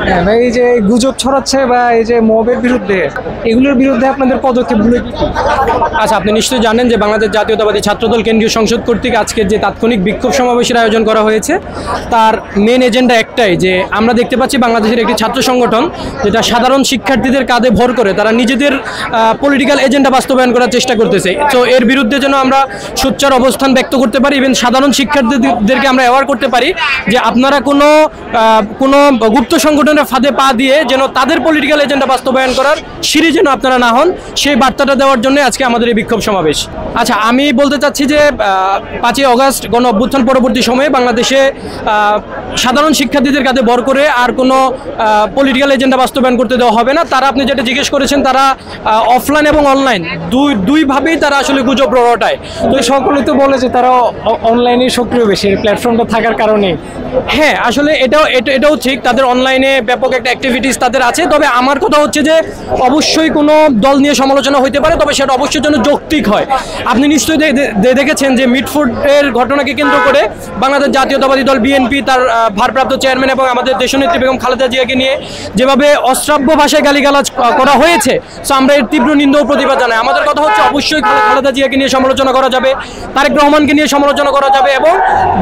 হ্যাঁ ভাই, এই যে গুজব ছড়াচ্ছে বা এই যে মবের বিরুদ্ধে, এগুলোর বিরুদ্ধে আপনাদের পদক্ষেপগুলো কি? আচ্ছা, আপনি নিশ্চয়ই জানেন যে বাংলাদেশ জাতীয়তাবাদী ছাত্রদল কেন্দ্রীয় সংসদ কর্তৃক আজকের যে তাৎক্ষণিক বিক্ষোভ সমাবেশের আয়োজন করা হয়েছে, তার মেন এজেন্ডা একটাই, যে আমরা দেখতে পাচ্ছি বাংলাদেশের একটি ছাত্র সংগঠন যেটা সাধারণ শিক্ষার্থীদের কাঁধে ভর করে তারা নিজেদের পলিটিক্যাল এজেন্ডা বাস্তবায়ন করার চেষ্টা করতেছে। তো এর বিরুদ্ধে যেন আমরা সোচ্চার অবস্থান ব্যক্ত করতে পারি, ইভেন সাধারণ শিক্ষার্থীদেরকে আমরা অ্যাওয়ার করতে পারি যে আপনারা কোনো গুপ্ত সংগঠনের ফাঁদে পা দিয়ে যেন তাদের পলিটিক্যাল এজেন্ডা বাস্তবায়ন করার সিঁড়ি যেন আপনারা না হন, সেই বার্তাটা দেওয়ার জন্য আজকে আমাদের এই বিক্ষোভ সমাবেশ। আচ্ছা, আমি বলতে চাচ্ছি যে 5ই অগাস্ট গণ অভ্যুত্থান পরবর্তী সময়ে বাংলাদেশে সাধারণ শিক্ষার্থীদের কাছে ভর করে আর কোনো পলিটিক্যাল এজেন্ডা বাস্তবায়ন করতে দেওয়া হবে না। তারা, আপনি যেটা জিজ্ঞেস করেছেন, তারা অফলাইন এবং অনলাইন দুইভাবেই তারা আসলে গুজব রটায়। তো সকলে তো বলে যে তারা অনলাইনে সক্রিয় বেশি, প্ল্যাটফর্মটা থাকার কারণে। হ্যাঁ, আসলে এটাও ঠিক, তাদের অনলাইনে ব্যাপক একটা অ্যাক্টিভিটিস তাদের আছে। তবে আমার কথা হচ্ছে যে অবশ্যই কোনো দল নিয়ে সমালোচনা হতে পারে, তবে সেটা অবশ্যই যেন যৌক্তিক হয়। আপনি নিশ্চয়ই দেখেছেন যে মিটফোর্ডের ঘটনাকে কেন্দ্র করে বাংলাদেশ জাতীয়তাবাদী দল বিএনপি তার ভারপ্রাপ্ত চেয়ারম্যান এবং আমাদের দেশনেত্রী বেগম খালেদা জিয়াকে নিয়ে যেভাবে অশ্রাব্য ভাষায় গালিগালাজ করা হয়েছে, সো আমরা এর তীব্র নিন্দা ও প্রতিবাদ জানাই। আমাদের কথা হচ্ছে অবশ্যই খালেদা জিয়াকে নিয়ে সমালোচনা করা যাবে, তারেক রহমানকে নিয়ে সমালোচনা করা যাবে এবং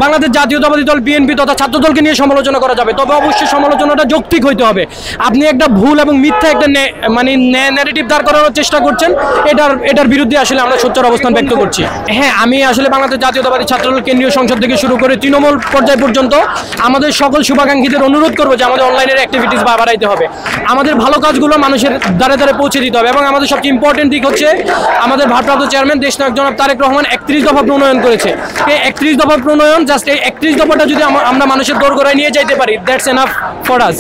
বাংলাদেশ জাতীয়তাবাদী দল বিএনপি তথা ছাত্রদলকে নিয়ে সমালোচনা করা যাবে, তবে অবশ্যই সমালোচনাটা যৌক্তিক হইতে হবে। আপনি একটা ভুল এবং মিথ্যা একটা ন্যারেটিভ দাঁড় করানোর চেষ্টা করছেন, এটার বিরুদ্ধে আসলে আমরা সোচ্চার অবস্থান ব্যক্ত করছি। হ্যাঁ, আমি আসলে বাংলাদেশ জাতীয়তাবাদী ছাত্রদল কেন্দ্রীয় সংসদ থেকে শুরু করে তৃণমূল পর্যায় পর্যন্ত আমাদের সকল শুভাকাঙ্ক্ষীদের অনুরোধ করবো যে আমাদের অনলাইনের অ্যাক্টিভিটিস বাড়াইতে হবে, আমাদের ভালো কাজগুলো মানুষের দ্বারে দ্বারে পৌঁছে দিতে হবে এবং আমাদের সবচেয়ে ইম্পর্টেন্ট দিক হচ্ছে আমাদের ভারপ্রাপ্ত চেয়ারম্যান দেশনায়ক জনাব তারেক রহমান 31 দফা প্রণয়ন করেছে। এই 31 দফা প্রণয়ন, জাস্ট এই 31 দফাটা যদি আমরা মানুষের দোরগোড়ায় নিয়ে যাইতে পারি, দ্যাটস এনাফ ফর আস।